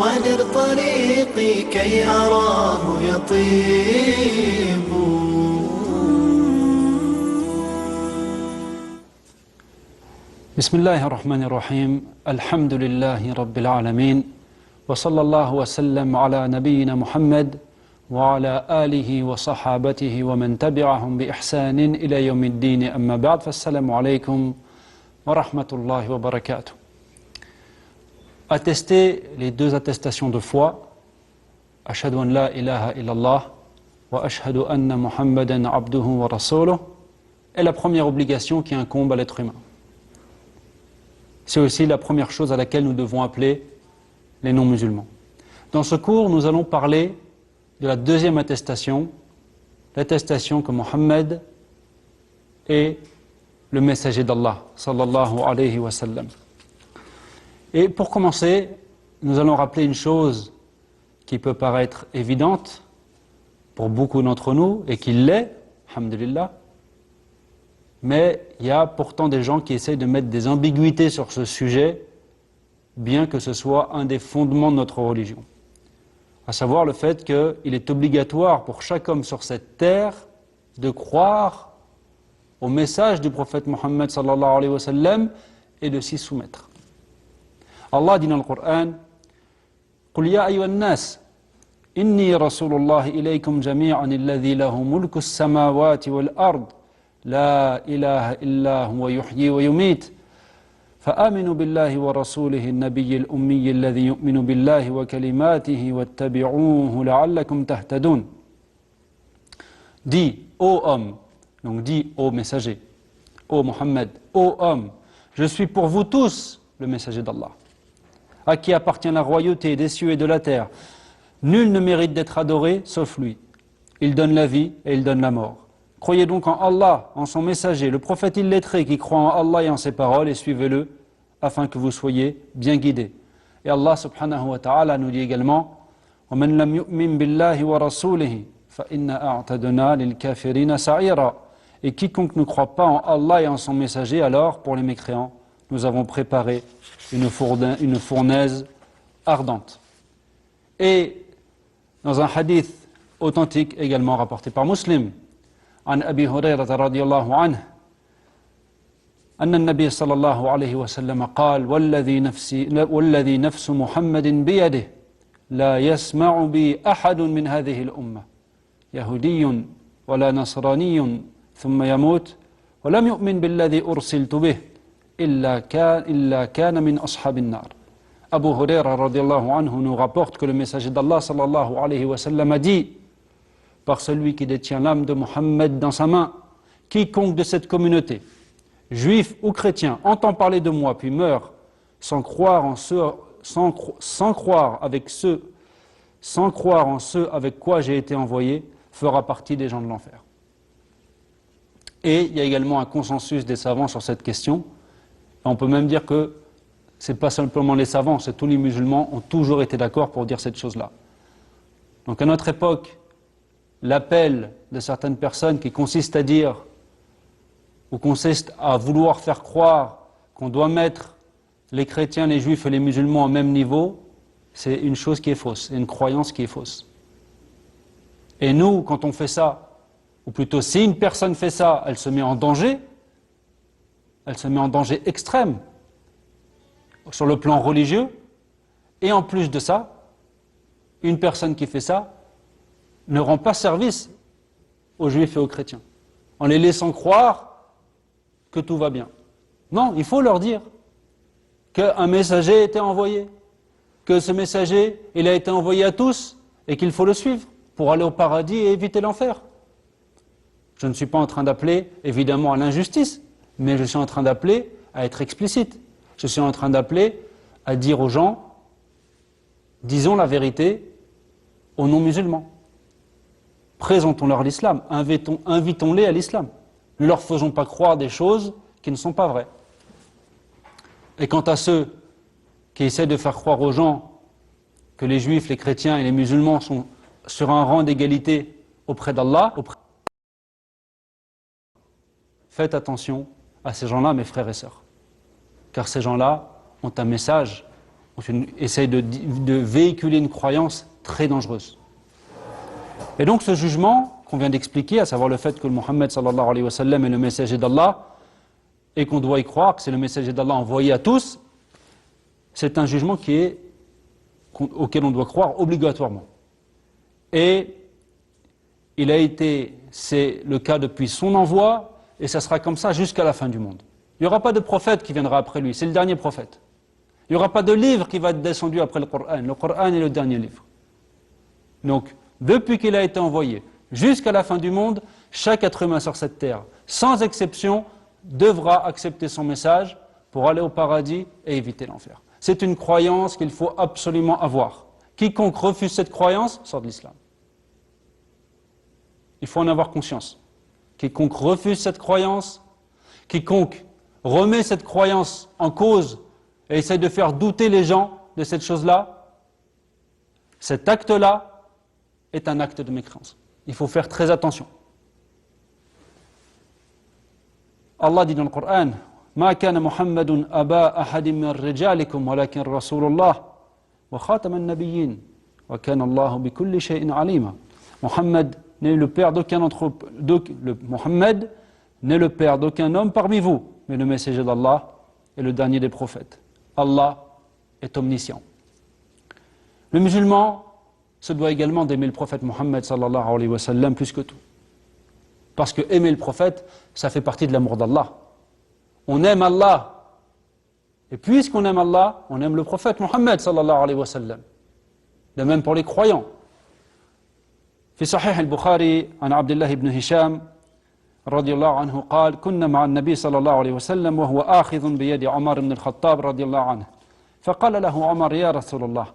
ونر طريقي كي أراه يطيب. بسم الله الرحمن الرحيم. الحمد لله رب العالمين وصلى الله وسلم على نبينا محمد وعلى آله وصحابته ومن تبعهم بإحسان إلى يوم الدين أما بعد فالسلام عليكم ورحمة الله وبركاته. Attester les deux attestations de foi, Ashhadu an la ilaha illallah wa ashhadu anna Muhammadan abduhu wa rasuluh, est la première obligation qui incombe à l'être humain. C'est aussi la première chose à laquelle nous devons appeler les non-musulmans. Dans ce cours, nous allons parler de la deuxième attestation, l'attestation que Mohammed est le messager d'Allah, sallallahu alayhi wa sallam. Et pour commencer, nous allons rappeler une chose qui peut paraître évidente pour beaucoup d'entre nous, et qui l'est, alhamdulillah, mais il y a pourtant des gens qui essayent de mettre des ambiguïtés sur ce sujet, bien que ce soit un des fondements de notre religion. À savoir le fait qu'il est obligatoire pour chaque homme sur cette terre de croire au message du prophète Mohammed sallallahu alayhi wa sallam et de s'y soumettre. Allah dit dans le Coran: قُلْ يَا أَيُّهَا النَّاسِ إِنِّي رَسُولُ اللَّهِ إِلَيْكُمْ جَمِيعًا الَّذِي لَهُ مُلْكُ السَّمَاوَاتِ وَالْأَرْضِ لا إله إلا هو يحيي ويميت فآمنوا بالله ورسوله النبي الأمي الذي يؤمن بالله وكلماته واتبعوه لعلكم تهتدون. Dis, ô homme, donc dis, ô messager, ô Mohammed, ô homme, je suis pour vous tous le messager d'Allah, à qui appartient la royauté des cieux et de la terre. Nul ne mérite d'être adoré sauf lui. Il donne la vie et il donne la mort. Croyez donc en Allah, en son messager, le prophète illettré qui croit en Allah et en ses paroles, et suivez-le, afin que vous soyez bien guidés. Et Allah subhanahu wa ta'ala nous dit également: وَمَنْ لَمْ يُؤْمِنْ بِاللَّهِ وَرَسُولِهِ فَإِنَّا أَعْتَدْنَا لِلْكَافِرِينَ سَعِيرًا. Et quiconque ne croit pas en Allah et en son messager, alors, pour les mécréants, nous avons préparé une fournaise ardente. Et dans un hadith authentique également rapporté par Muslim, عن أبي هريرة رضي الله عنه أن النبي صلى الله عليه وسلم قال: والذي نفس محمد بيده لا يسمع بي أحد من هذه الأمة يهودي ولا نصراني ثم يموت ولم يؤمن بالذي أرسلت به إلا كان من أصحاب النار. Abu Huraira radiallahu anhu nous rapporte que le messager d'Allah sallallahu alayhi wa sallam a dit: par celui qui détient l'âme de Mohammed dans sa main, quiconque de cette communauté, juif ou chrétien, entend parler de moi puis meurt sans croire en ceux avec quoi j'ai été envoyé, fera partie des gens de l'enfer. Et il y a également un consensus des savants sur cette question. On peut même dire que ce n'est pas simplement les savants, c'est tous les musulmans ont toujours été d'accord pour dire cette chose-là. Donc à notre époque, l'appel de certaines personnes qui consiste à dire, ou consiste à vouloir faire croire qu'on doit mettre les chrétiens, les juifs et les musulmans au même niveau, c'est une chose qui est fausse, c'est une croyance qui est fausse. Et nous, quand on fait ça, ou plutôt si une personne fait ça, elle se met en danger extrême, sur le plan religieux, et en plus de ça, une personne qui fait ça ne rend pas service aux juifs et aux chrétiens, en les laissant croire que tout va bien. Non, il faut leur dire qu'un messager a été envoyé, que ce messager, il a été envoyé à tous, et qu'il faut le suivre pour aller au paradis et éviter l'enfer. Je ne suis pas en train d'appeler, évidemment, à l'injustice, mais je suis en train d'appeler à être explicite. Je suis en train d'appeler à dire aux gens, disons la vérité aux non-musulmans. Présentons-leur l'islam, invitons-les à l'islam. Ne leur faisons pas croire des choses qui ne sont pas vraies. Et quant à ceux qui essaient de faire croire aux gens que les juifs, les chrétiens et les musulmans sont sur un rang d'égalité auprès d'Allah, faites attention à ces gens-là, mes frères et sœurs. Car ces gens-là ont un message essaye de véhiculer une croyance très dangereuse. Et donc ce jugement qu'on vient d'expliquer, à savoir le fait que Mohammed sallallahu alayhi wa sallam est le messager d'Allah et qu'on doit y croire, que c'est le messager d'Allah envoyé à tous, c'est un jugement auquel on doit croire obligatoirement. Et c'est le cas depuis son envoi, et ça sera comme ça jusqu'à la fin du monde. Il n'y aura pas de prophète qui viendra après lui, c'est le dernier prophète. Il n'y aura pas de livre qui va être descendu après le Coran. Le Coran est le dernier livre. Donc, depuis qu'il a été envoyé jusqu'à la fin du monde, chaque être humain sur cette terre, sans exception, devra accepter son message pour aller au paradis et éviter l'enfer. C'est une croyance qu'il faut absolument avoir. Quiconque refuse cette croyance sort de l'islam. Il faut en avoir conscience. Quiconque refuse cette croyance, quiconque remet cette croyance en cause et essaie de faire douter les gens de cette chose-là, cet acte-là est un acte de mécréance. Il faut faire très attention. Allah dit dans le Coran, ما كان محمد أبا أحد من رجالكم ولكن رسول الله وخاتم النبيين وكان الله بكل شيء عليما. Mohammed n'est le père d'aucun homme parmi vous, mais le messager d'Allah est le dernier des prophètes. Allah est omniscient. Le musulman se doit également d'aimer le prophète Mohammed sallallahu alayhi wa sallam plus que tout. Parce que aimer le prophète, ça fait partie de l'amour d'Allah. On aime Allah. Et puisqu'on aime Allah, on aime le prophète Mohammed sallallahu alayhi wa sallam. De même pour les croyants. في صحيح البخاري عن عبد الله بن هشام رضي الله عنه قال كنا مع النبي صلى الله عليه وسلم وهو آخذ بيد عمر بن الخطاب رضي الله عنه فقال له عمر يا رسول الله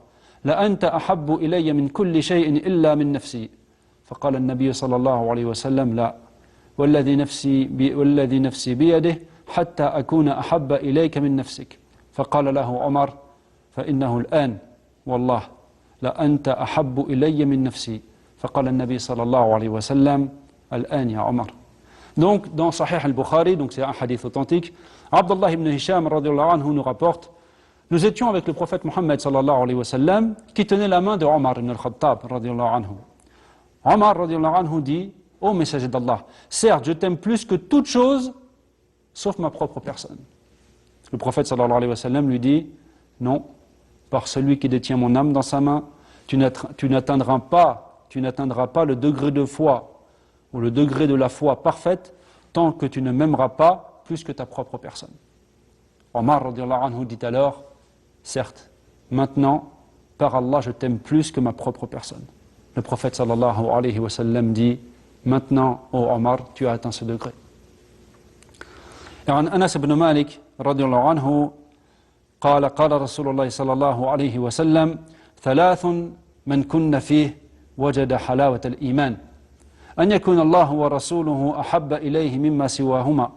لأنت أحب إلي من كل شيء إلا من نفسي فقال النبي صلى الله عليه وسلم لا والذي نفسي بيده حتى أكون أحب إليك من نفسك فقال له عمر فإنه الآن والله لأنت أحب إلي من نفسي فقال النبي صلى الله عليه وسلم الآن يا عمر. Donc dans Sahih al-Bukhari, donc c'est un hadith authentique, Abdullah ibn Hisham radiyallahu anhu nous rapporte, nous étions avec le prophète Mohammed sallallahu alayhi wa sallam qui tenait la main de Omar ibn al-Khattab radiyallahu anhu. Omar radiyallahu anhu dit, ô messager d'Allah, certes je t'aime plus que toute chose sauf ma propre personne. Le prophète sallallahu alayhi wa sallam lui dit, non, par celui qui détient mon âme dans sa main, tu n'atteindras pas le degré de foi ou le degré de la foi parfaite tant que tu ne m'aimeras pas plus que ta propre personne. Omar radiyallahu anhu dit alors, certes, maintenant, par Allah, je t'aime plus que ma propre personne. Le prophète sallallahu alayhi wa sallam dit, maintenant, ô Omar, tu as atteint ce degré. Et en Anas ibn Malik radiyallahu anhu قال رسول الله صلى الله عليه وسلم ثلاث من كن فيه وجد حلاوة الإيمان أن يكون الله ورسوله أحب إليه مما سواهما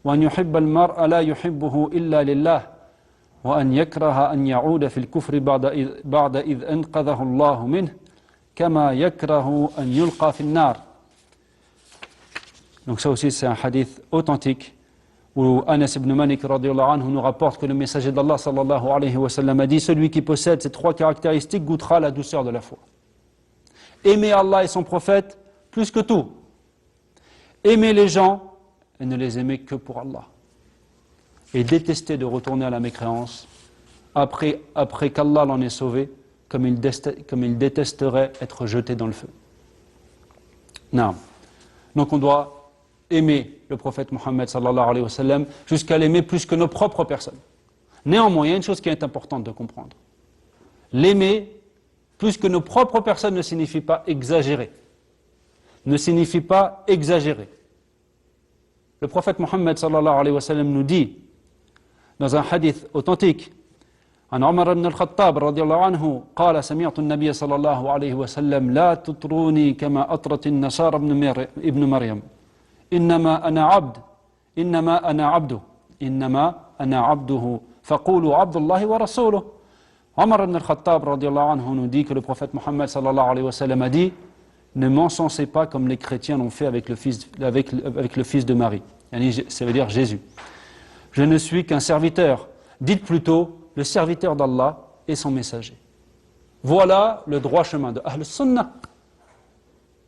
وأن يحب المرء لا يحبه إلا لله وأن يكره أن يعود في الكفر بعد إذ أنقذه الله منه كما يكره أن يلقى في النار. Donc ça aussi c'est un hadith authentique où Anas ibn Malik radiyallahu anhu nous rapporte que le messager d'Allah sallallahu alayhi wa sallam a dit, celui qui possède ces trois caractéristiques goûtera la douceur de la foi. Aimer Allah et son prophète plus que tout. Aimer les gens et ne les aimer que pour Allah. Et détester de retourner à la mécréance après qu'Allah l'en ait sauvé, comme il détesterait être jeté dans le feu. Non. Donc on doit aimer le prophète Mohammed sallallahu alayhi wa sallam jusqu'à l'aimer plus que nos propres personnes. Néanmoins, il y a une chose qui est importante de comprendre. L'aimer plus que nos propres personnes ne signifie pas exagérer. Ne signifie pas exagérer. Le prophète Mohammed sallallahu alayhi wa sallam nous dit dans un hadith authentique عن عمر بن الخطاب رضي الله عنه قال سمعت النبي صلى الله عليه وسلم لا تطروني كما أطرت النصارى ابن مريم إنما أنا عبده فقولوا عبد الله ورسوله. Omar ibn al-Khattab radiallahu anhu nous dit que le prophète Mohammed sallallahu alayhi wa sallam a dit, ne m'encensez pas comme les chrétiens l'ont fait avec le fils de Marie, ça veut dire Jésus. Je ne suis qu'un serviteur, dites plutôt le serviteur d'Allah et son messager. Voilà le droit chemin de Ahl Sunnah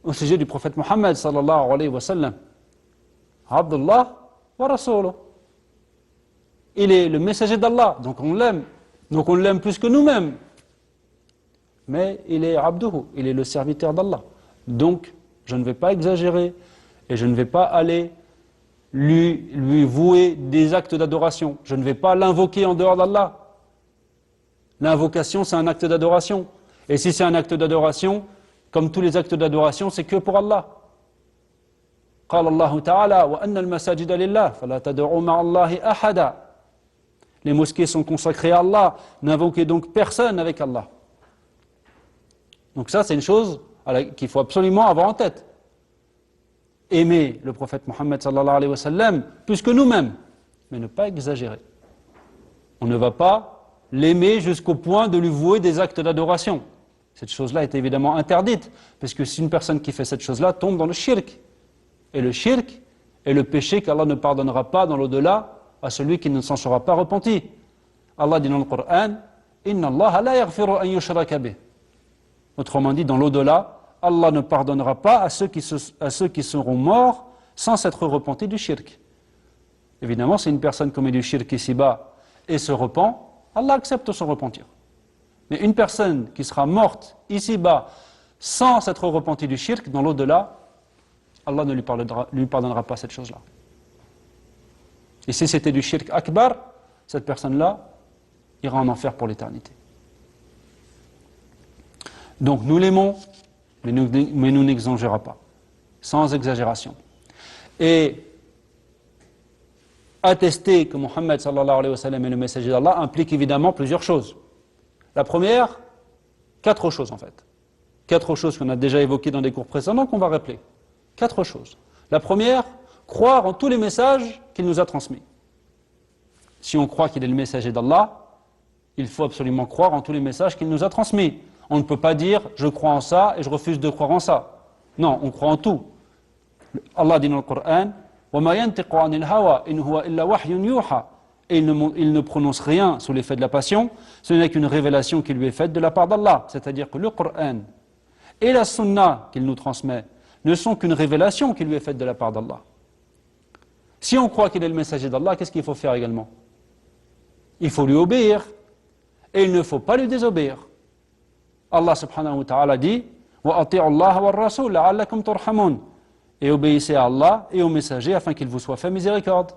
au sujet du prophète Mohammed sallallahu alayhi wa sallam. Abdullah wa Rasuluh. Il est le messager d'Allah, donc on l'aime. Donc on l'aime plus que nous-mêmes. Mais il est Abduhu, il est le serviteur d'Allah. Donc je ne vais pas exagérer et je ne vais pas aller lui vouer des actes d'adoration. Je ne vais pas l'invoquer en dehors d'Allah. L'invocation, c'est un acte d'adoration. Et si c'est un acte d'adoration, comme tous les actes d'adoration, c'est que pour Allah. قال الله تعالى وأن المساجد لله فلا تدعوا مع الله أحدا. Les mosquées sont consacrées à Allah. N'invoquez donc personne avec Allah. Donc ça, c'est une chose qu'il faut absolument avoir en tête. Aimer le prophète Mohammed sallallahu alayhi wa sallam plus que nous-mêmes, mais ne pas exagérer. On ne va pas l'aimer jusqu'au point de lui vouer des actes d'adoration. Cette chose-là est évidemment interdite, parce que si une personne qui fait cette chose-là tombe dans le shirk. Et le shirk est le péché qu'Allah ne pardonnera pas dans l'au-delà à celui qui ne s'en sera pas repenti. Allah dit dans le Coran, Inna Allah la yaghfiru an yushraka bih. Autrement dit, dans l'au-delà, Allah ne pardonnera pas à ceux qui seront morts sans s'être repentis du shirk. Évidemment, si une personne commet du shirk ici-bas et se repent, Allah accepte son repentir. Mais une personne qui sera morte ici-bas sans s'être repentie du shirk, dans l'au-delà, Allah ne lui pardonnera pas cette chose-là. Et si c'était du shirk akbar, cette personne-là ira en enfer pour l'éternité. Donc nous l'aimons, mais nous n'exagérons pas, sans exagération. Et attester que Mohammed sallallahu alayhi wa sallam est le messager d'Allah implique évidemment plusieurs choses. La première, 4 choses en fait. 4 choses qu'on a déjà évoquées dans des cours précédents qu'on va rappeler. 4 choses. La première, croire en tous les messages qu'il nous a transmis. Si on croit qu'il est le messager d'Allah, il faut absolument croire en tous les messages qu'il nous a transmis. On ne peut pas dire « je crois en ça et je refuse de croire en ça ». Non, on croit en tout. Allah dit dans le Coran « وَمَا يَنْتِقُ عَنِ الْهَوَى إِنْ هُوَ إِلَّا وَحْيٌ يُوحَى » Et il ne prononce rien sous l'effet de la passion, ce n'est qu'une révélation qui lui est faite de la part d'Allah. C'est-à-dire que le Coran et la Sunna qu'il nous transmet ne sont qu'une révélation qui lui est faite de la part d'Allah. Si on croit qu'il est le messager d'Allah, qu'est-ce qu'il faut faire également? Il faut lui obéir et il ne faut pas lui désobéir. Allah subhanahu wa ta'ala dit وَأَطِيعُوا اللَّهَ وَالرَّسُولَ لَعَلَّكُمْ تُرْحَمُونَ. Et obéissez à Allah et au messager afin qu'il vous soit fait miséricorde.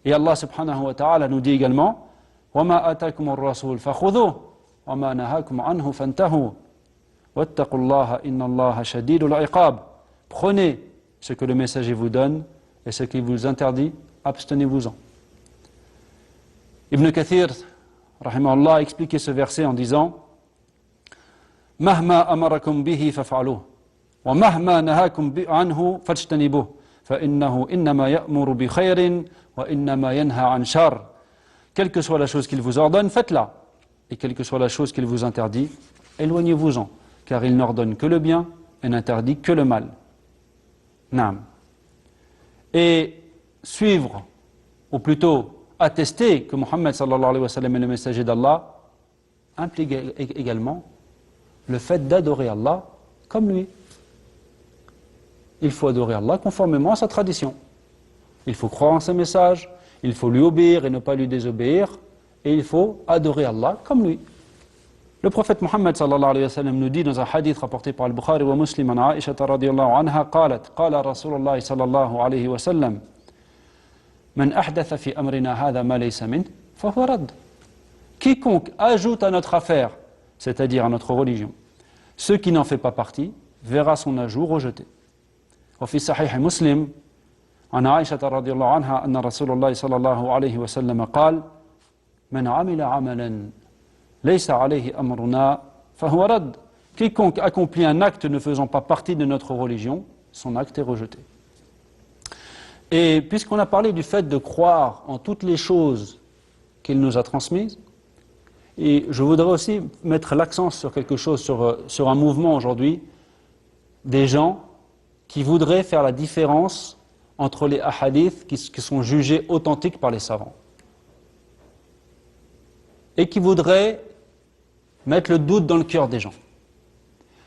Et Allah subhanahu wa ta'ala nous dit également وَمَا أَتَاكُمُ الرَّسُولُ فَخُذُوهُ وَمَا نَهَاكُمْ عَنْهُ فَانْتَهُوا وَاتَّقُوا اللَّهَ إِنَّ اللَّهَ شَدِيدُ الْعِقَابِ. Prenez ce que le messager vous donne et ce qu'il vous interdit, abstenez-vous-en. Ibn Kathir, rahimahullah, a expliqué ce verset en disant مَهْمَا أَمَرَكُمْ بِهِ فَفْعَلُوهُ وَمَهْمَا نَهَاكُمْ عَنْهُ فَاجْتَنِبُوهُ فَإِنَّهُ إِنَّمَا يَأْمُرُ بِخَيْرٍ وَإِنَّمَا يَنْهَى عَنْ شَرٍ. Quelle que soit la chose qu'il vous ordonne, faites-la. Et quelle que soit la chose qu'il vous interdit, éloignez-vous-en. Car il n'ordonne que le bien et n'interdit que le mal. Naam. Et suivre, ou plutôt attester que Mohammed sallallahu alayhi wa sallam est le messager d'Allah, implique également le fait d'adorer Allah comme lui. Il faut adorer Allah conformément à sa tradition. Il faut croire en ses messages, il faut lui obéir et ne pas lui désobéir, et il faut adorer Allah comme lui. Le prophète Mohammed sallallahu alayhi wa sallam nous dit dans un hadith rapporté par al-Bukhari wa Muslim an Aisha radiyallahu anha قالت قال رسول الله صلى الله عليه وسلم من أحدث في أمرنا هذا ما ليس منه فهو رد. Quiconque ajoute à notre affaire, c'est-à-dire à notre religion, ce qui n'en fait pas partie, verra son ajout rejeté. وفي صحيح مسلم عن عائشة رضي الله عنها أن رسول الله صلى الله عليه وسلم قال من عمل عملا ليس عليه أمرنا فهو رد. Quiconque accomplit un acte ne faisant pas partie de notre religion, son acte est rejeté. Et puisqu'on a parlé du fait de croire en toutes les choses qu'il nous a transmises, et je voudrais aussi mettre l'accent sur quelque chose, sur un mouvement aujourd'hui, des gens qui voudraient faire la différence entre les hadiths qui sont jugés authentiques par les savants, et qui voudraient mettre le doute dans le cœur des gens.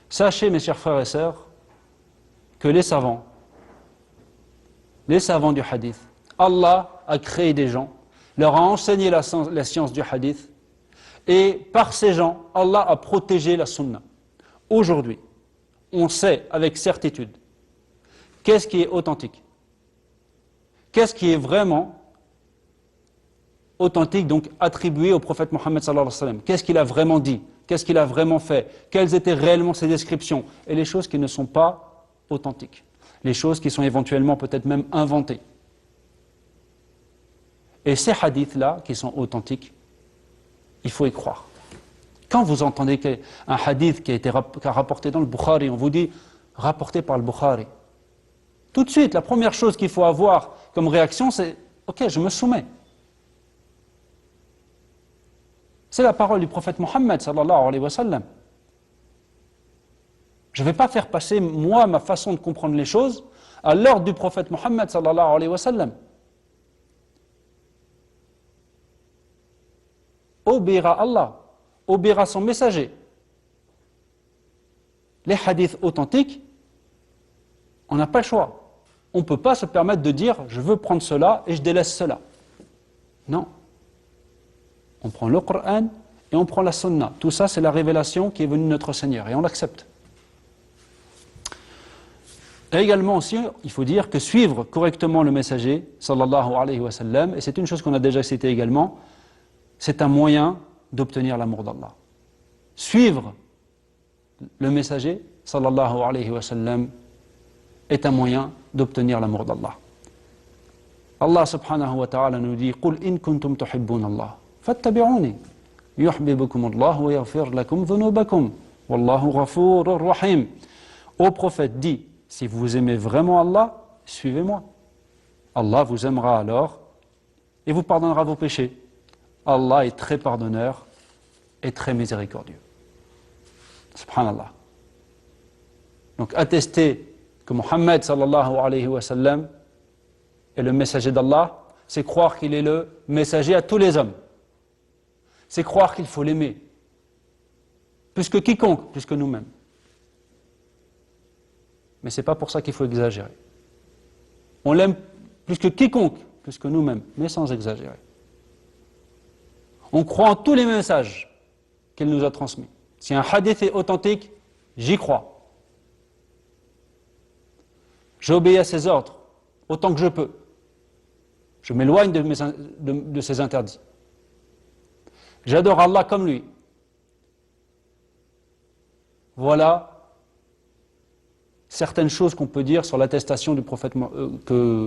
Sachez, mes chers frères et sœurs, que les savants du hadith, Allah a créé des gens, leur a enseigné la science du hadith, et par ces gens, Allah a protégé la sunna. Aujourd'hui, on sait avec certitude qu'est-ce qui est authentique, qu'est-ce qui est vraiment authentique, donc attribué au prophète Mohammed sallallahu alayhi wa sallam. Qu'est-ce qu'il a vraiment dit? Qu'est-ce qu'il a vraiment fait? Quelles étaient réellement ses descriptions? Et les choses qui ne sont pas authentiques. Les choses qui sont éventuellement peut-être même inventées. Et ces hadiths-là, qui sont authentiques, il faut y croire. Quand vous entendez un hadith qui a été rapporté dans le Bukhari, on vous dit rapporté par le Bukhari. Tout de suite, la première chose qu'il faut avoir comme réaction, c'est ok, je me soumets. C'est la parole du prophète Mohammed sallallahu alayhi wa sallam. Je ne vais pas faire passer, moi, ma façon de comprendre les choses à l'ordre du prophète Mohammed sallallahu alayhi wa sallam. Obéir à Allah, obéir à son messager. Les hadiths authentiques, on n'a pas le choix. On ne peut pas se permettre de dire je veux prendre cela et je délaisse cela. Non. On prend le Coran et on prend la Sunna. Tout ça, c'est la révélation qui est venue de notre Seigneur et on l'accepte. Et également aussi, il faut dire que suivre correctement le messager, sallallahu alayhi wa sallam, et c'est une chose qu'on a déjà citée également, c'est un moyen d'obtenir l'amour d'Allah. Suivre le messager, sallallahu alayhi wa sallam, est un moyen d'obtenir l'amour d'Allah. Allah subhanahu wa ta'ala nous dit « Qul in kuntum tuhibbun Allah, fattabi'uni, yuhibbukum Allah wa yaghfir lakum dhunubakum, wallahu ghafurur rahim. » Ô prophète, dis, si vous aimez vraiment Allah, suivez-moi. Allah vous aimera alors et vous pardonnera vos péchés. Allah est très pardonneur et très miséricordieux. Subhanallah. Donc attester que Muhammad sallallahu alayhi wa sallam est le messager d'Allah, c'est croire qu'il est le messager à tous les hommes. C'est croire qu'il faut l'aimer. Plus que quiconque, plus que nous-mêmes. Mais ce n'est pas pour ça qu'il faut exagérer. On l'aime plus que quiconque, plus que nous-mêmes, mais sans exagérer. On croit en tous les messages qu'il nous a transmis. Si un hadith est authentique, j'y crois. J'obéis à ses ordres, autant que je peux. Je m'éloigne de ses interdits. J'adore Allah comme lui. Voilà certaines choses qu'on peut dire sur l'attestation du prophète,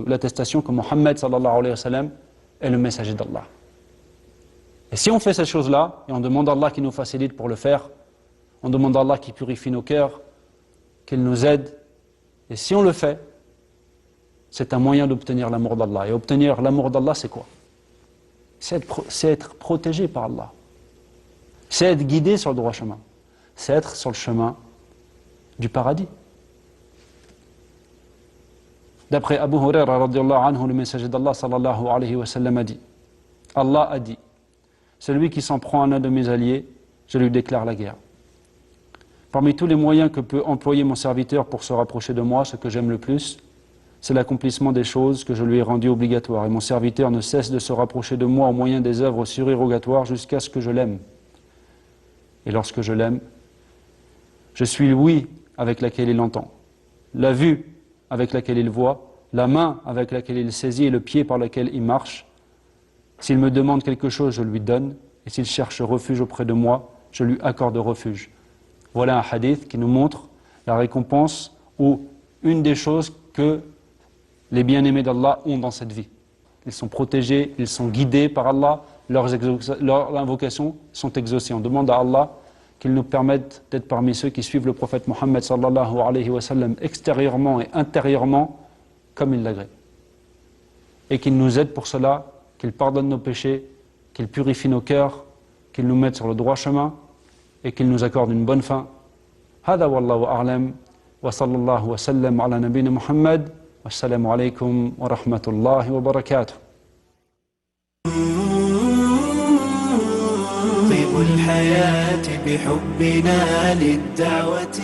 l'attestation que Mohammed sallallahu alayhi wa sallam est le messager d'Allah. Et si on fait ces choses-là, et on demande à Allah qui nous facilite pour le faire, on demande à Allah qui purifie nos cœurs, qu'il nous aide, et si on le fait, c'est un moyen d'obtenir l'amour d'Allah. Et obtenir l'amour d'Allah, c'est quoi? C'est être protégé par Allah. C'est être guidé sur le droit chemin. C'est être sur le chemin du paradis. D'après Abu Huraira radiyallahu anhu, le messager d'Allah sallallahu alayhi wa sallam a dit, Allah a dit, celui qui s'en prend à un de mes alliés, je lui déclare la guerre. Parmi tous les moyens que peut employer mon serviteur pour se rapprocher de moi, ce que j'aime le plus, c'est l'accomplissement des choses que je lui ai rendues obligatoires. Et mon serviteur ne cesse de se rapprocher de moi au moyen des œuvres surérogatoires jusqu'à ce que je l'aime. Et lorsque je l'aime, je suis l'ouïe avec laquelle il entend, la vue avec laquelle il voit, la main avec laquelle il saisit et le pied par lequel il marche. S'il me demande quelque chose, je lui donne, et s'il cherche refuge auprès de moi, je lui accorde refuge. Voilà un hadith qui nous montre la récompense ou une des choses que les bien-aimés d'Allah ont dans cette vie. Ils sont protégés, ils sont guidés par Allah, leurs invocations sont exaucées. On demande à Allah qu'il nous permette d'être parmi ceux qui suivent le prophète Mohammed sallallahu alayhi wa sallam extérieurement et intérieurement comme il l'agrée. Et qu'il nous aide pour cela, qu'il pardonne nos péchés, qu'il purifie nos cœurs, qu'il nous mette sur le droit chemin et qu'il nous accorde une bonne fin. Hada wallahu a'lam wa sallallahu wa sallam ala nabina Muhammad. Wassalamu alaykum wa rahmatullahi wa barakatuh. طيب الحياة بحبنا للدعوة